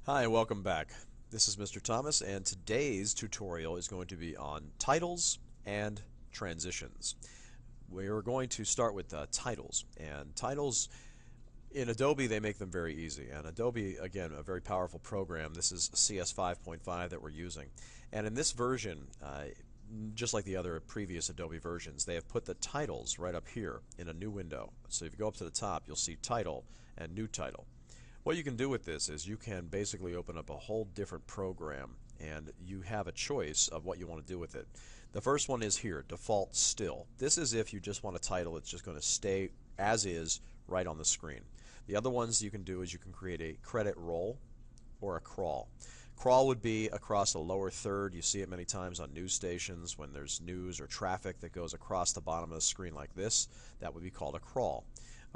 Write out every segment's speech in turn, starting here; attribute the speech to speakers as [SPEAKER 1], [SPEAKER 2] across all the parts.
[SPEAKER 1] Hi, and welcome back. This is Mr. Thomas, and today's tutorial is going to be on titles and transitions. We're going to start with titles, and titles in Adobe they make them very easy. And Adobe, again, a very powerful program. This is CS 5.5 that we're using, and in this version, just like the other previous Adobe versions, they have put the titles right up here in a new window. So if you go up to the top, you'll see Title and New Title. What you can do with this is you can basically open up a whole different program, and you have a choice of what you want to do with it. The first one is here, Default Still. This is if you just want a title, it's just going to stay as is right on the screen. The other ones you can do is you can create a credit roll or a crawl. Crawl would be across the lower third. You see it many times on news stations when there's news or traffic that goes across the bottom of the screen like this. That would be called a crawl.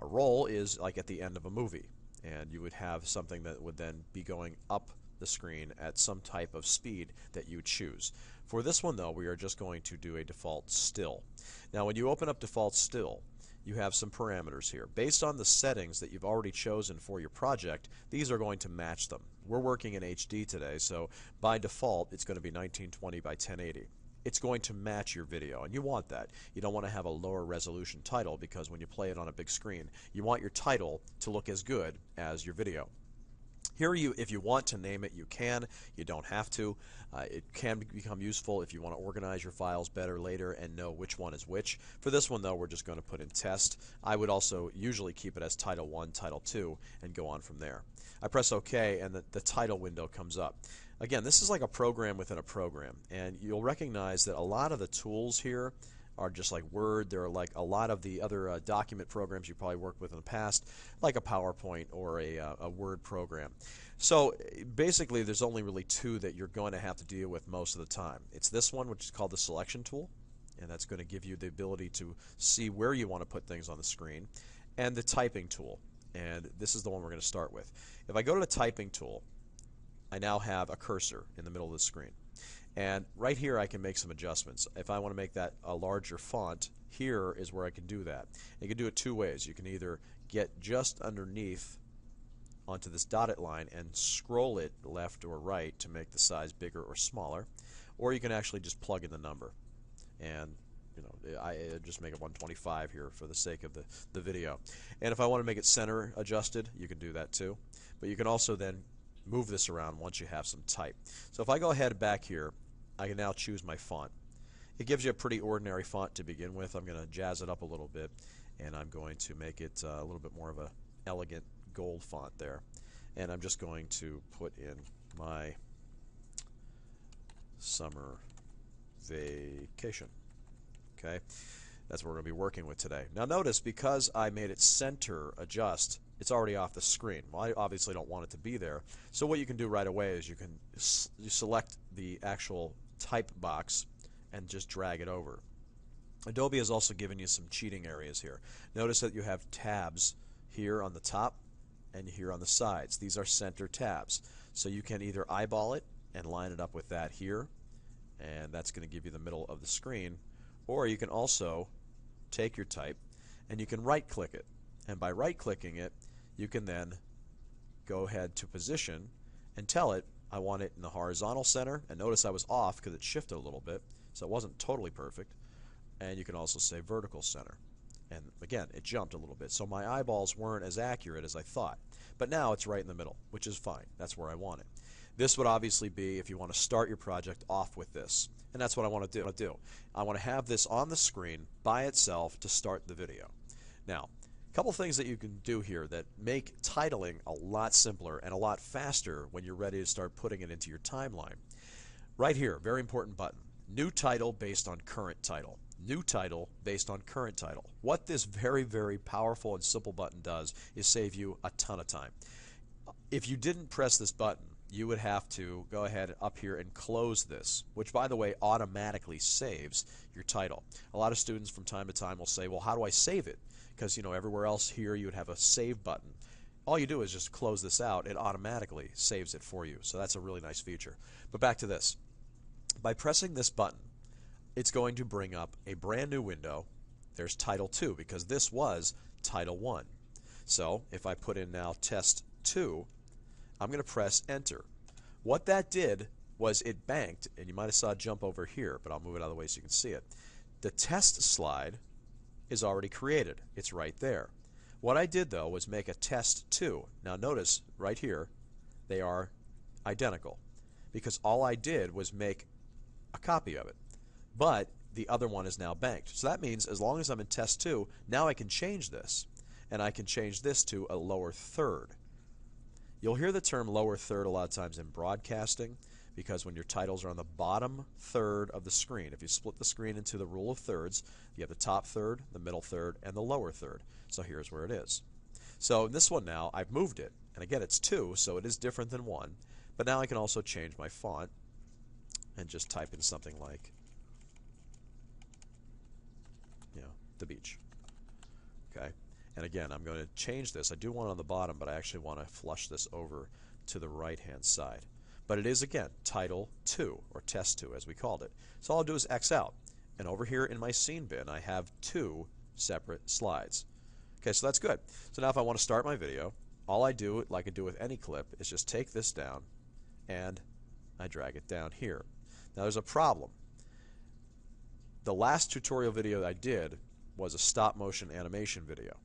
[SPEAKER 1] A roll is like at the end of a movie, and you would have something that would then be going up the screen at some type of speed that you choose. For this one though, we are just going to do a default still. Now when you open up default still, you have some parameters here. Based on the settings that you've already chosen for your project, these are going to match them. We're working in HD today, so by default it's going to be 1920 by 1080. It's going to match your video, and you want that. You don't want to have a lower resolution title, because when you play it on a big screen, you want your title to look as good as your video. Here, if you want to name it, you can. You don't have to. It can become useful if you want to organize your files better later and know which one is which. For this one, though, we're just going to put in test. I would also usually keep it as Title 1, Title 2, and go on from there. I press OK, and the title window comes up. Again, this is like a program within a program, and you'll recognize that a lot of the tools here are just like Word. There are like a lot of the other document programs you probably worked with in the past, like a PowerPoint or a Word program. So basically there's only really two that you're going to have to deal with most of the time. It's this one, which is called the Selection tool, and that's going to give you the ability to see where you want to put things on the screen, and the Typing tool, and this is the one we're going to start with. If I go to the Typing tool, I now have a cursor in the middle of the screen. And right here I can make some adjustments. If I want to make that a larger font, here is where I can do that. You can do it two ways. You can either get just underneath onto this dotted line and scroll it left or right to make the size bigger or smaller, or you can actually just plug in the number. And I just make it 125 here for the sake of the video. And if I want to make it center adjusted, you can do that too. But you can also then move this around once you have some type. So if I go ahead back here, I can now choose my font. It gives you a pretty ordinary font to begin with. I'm going to jazz it up a little bit, and I'm going to make it a little bit more of a elegant gold font there. And I'm just going to put in my summer vacation. Okay, that's what we're going to be working with today. Now notice, because I made it center adjust, it's already off the screen. Well, I obviously don't want it to be there. So what you can do right away is you select the actual type box and just drag it over. Adobe has also given you some cheating areas here. Notice that you have tabs here on the top and here on the sides. These are center tabs. So you can either eyeball it and line it up with that here, and that's going to give you the middle of the screen, or you can also take your type and you can right click it. And by right clicking it, you can then go ahead to position and tell it I want it in the horizontal center. And notice I was off because it shifted a little bit, so it wasn't totally perfect. And you can also say vertical center. And again, it jumped a little bit, so my eyeballs weren't as accurate as I thought. But now it's right in the middle, which is fine. That's where I want it. This would obviously be if you want to start your project off with this. And that's what I want to do. I want to have this on the screen by itself to start the video. Now, a couple things that you can do here that make titling a lot simpler and a lot faster when you're ready to start putting it into your timeline. Right here, very important button. New title based on current title. New title based on current title. What this very, very powerful and simple button does is save you a ton of time. If you didn't press this button, you would have to go ahead up here and close this, which by the way automatically saves your title. A lot of students from time to time will say, well, how do I save it? Because everywhere else here you would have a save button. All you do is just close this out, it automatically saves it for you. So that's a really nice feature. But back to this. By pressing this button, it's going to bring up a brand new window. There's Title 2 because this was Title 1. So if I put in now Test 2, I'm going to press enter. What that did was it banked, and you might have saw it jump over here, but I'll move it out of the way so you can see it. The test slide is already created. It's right there. What I did though was make a test 2. Now notice right here they are identical because all I did was make a copy of it. But the other one is now banked. So that means as long as I'm in test 2, now I can change this. And I can change this to a lower third. You'll hear the term lower third a lot of times in broadcasting because when your titles are on the bottom third of the screen, if you split the screen into the rule of thirds, you have the top third, the middle third, and the lower third. So here's where it is. So in this one now, I've moved it. And again, it's 2, so it is different than 1. But now I can also change my font and just type in something like, the beach. Okay. And again, I'm going to change this. I do want it on the bottom, but I actually want to flush this over to the right-hand side. But it is, again, Title 2, or Test 2, as we called it. So all I'll do is X out. And over here in my scene bin, I have 2 separate slides. Okay, so that's good. So now if I want to start my video, all I do, like I do with any clip, is just take this down, and I drag it down here. Now there's a problem. The last tutorial video I did was a stop-motion animation video.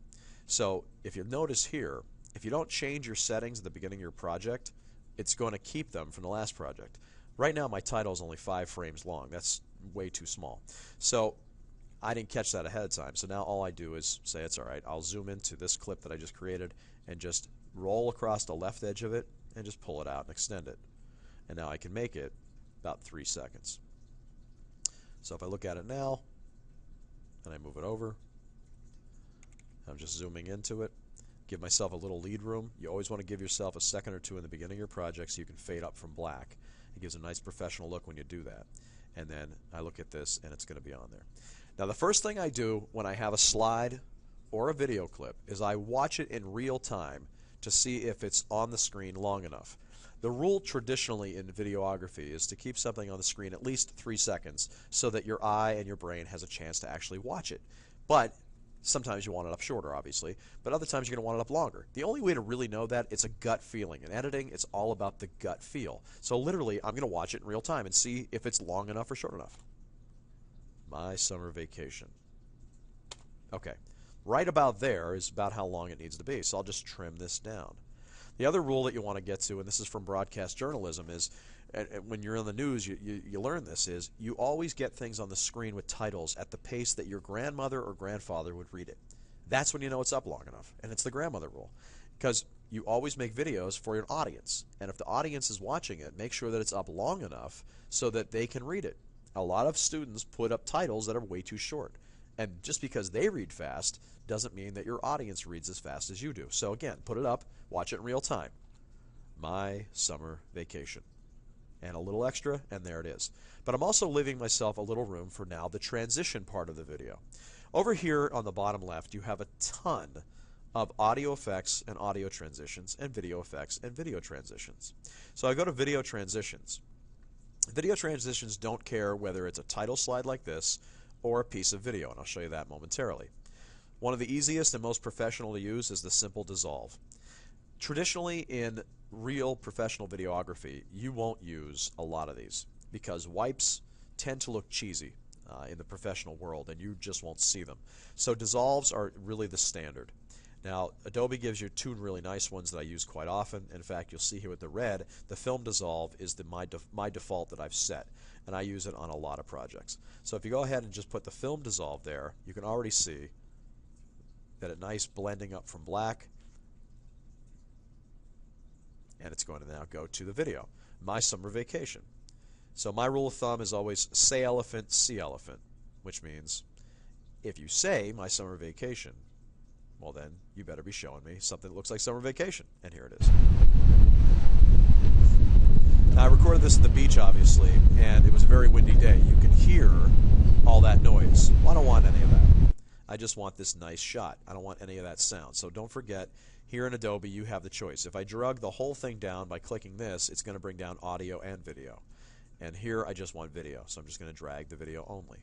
[SPEAKER 1] So if you notice here, if you don't change your settings at the beginning of your project, it's going to keep them from the last project. Right now my title is only 5 frames long. That's way too small. So I didn't catch that ahead of time. So now all I do is say it's alright. I'll zoom into this clip that I just created and just roll across the left edge of it and just pull it out and extend it. And now I can make it about 3 seconds. So if I look at it now, and I move it over, I'm just zooming into it, give myself a little lead room. You always want to give yourself a second or two in the beginning of your project so you can fade up from black. It gives a nice professional look when you do that. And then I look at this and it's going to be on there. Now the first thing I do when I have a slide or a video clip is I watch it in real time to see if it's on the screen long enough. The rule traditionally in videography is to keep something on the screen at least 3 seconds so that your eye and your brain has a chance to actually watch it. But sometimes you want it up shorter, obviously, but other times you're going to want it up longer. The only way to really know that, it's a gut feeling. In editing, it's all about the gut feel. So literally, I'm going to watch it in real time and see if it's long enough or short enough. My summer vacation. Okay, right about there is about how long it needs to be, so I'll just trim this down. The other rule that you want to get to, and this is from broadcast journalism, is when you're in the news, you learn this, is you always get things on the screen with titles at the pace that your grandmother or grandfather would read it. That's when you know it's up long enough, and it's the grandmother rule. Because you always make videos for your audience, and if the audience is watching it, make sure that it's up long enough so that they can read it. A lot of students put up titles that are way too short. And just because they read fast doesn't mean that your audience reads as fast as you do. So again, put it up, watch it in real time. My summer vacation. And a little extra, and there it is. But I'm also leaving myself a little room for now the transition part of the video. Over here on the bottom left, you have a ton of audio effects and audio transitions and video effects and video transitions. So I go to video transitions. Video transitions don't care whether it's a title slide like this or a piece of video, and I'll show you that momentarily. One of the easiest and most professional to use is the simple dissolve. Traditionally in real professional videography, you won't use a lot of these because wipes tend to look cheesy in the professional world and you just won't see them. So dissolves are really the standard. Now Adobe gives you 2 really nice ones that I use quite often. In fact, you'll see here with the red, the film dissolve is my default that I've set, and I use it on a lot of projects. So if you go ahead and just put the film dissolve there, you can already see that a nice blending up from black, and it's going to now go to the video. My summer vacation. So my rule of thumb is always say elephant, see elephant, which means if you say my summer vacation, well then you better be showing me something that looks like summer vacation, and here it is. Now I recorded this at the beach obviously, and it was a very windy day. You can hear all that noise. Well, I don't want any of that. I just want this nice shot. I don't want any of that sound. So don't forget, here in Adobe you have the choice. If I drag the whole thing down by clicking this, it's going to bring down audio and video. And here I just want video, so I'm just going to drag the video only.